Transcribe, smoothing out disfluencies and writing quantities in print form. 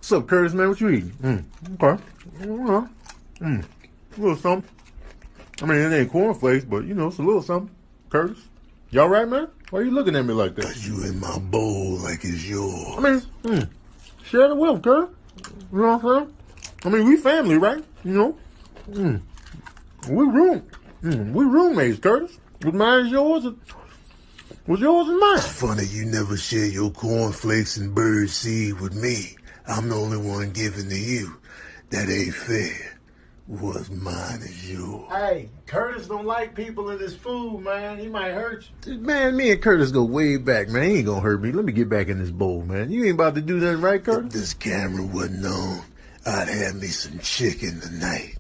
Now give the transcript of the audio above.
What's up, Curtis, man? What you eating? Okay. A little something. I mean, it ain't cornflakes, but, it's a little something. Curtis, y'all right, man? Why you looking at me like that? Cause you in my bowl like it's yours. I mean, share the wealth, Curtis. You know what I'm saying? I mean, we family, right? We roommates, Curtis. Was mine yours? Was yours and mine? Funny you never share your cornflakes and bird seed with me. I'm the only one giving to you. That ain't fair. What's mine is yours. Hey, Curtis don't like people in his food, man. He might hurt you. Man, me and Curtis go way back, man. He ain't gonna hurt me. Let me get back in this bowl, man. You ain't about to do nothing, right, Curtis? If this camera wasn't on, I'd have me some chicken tonight.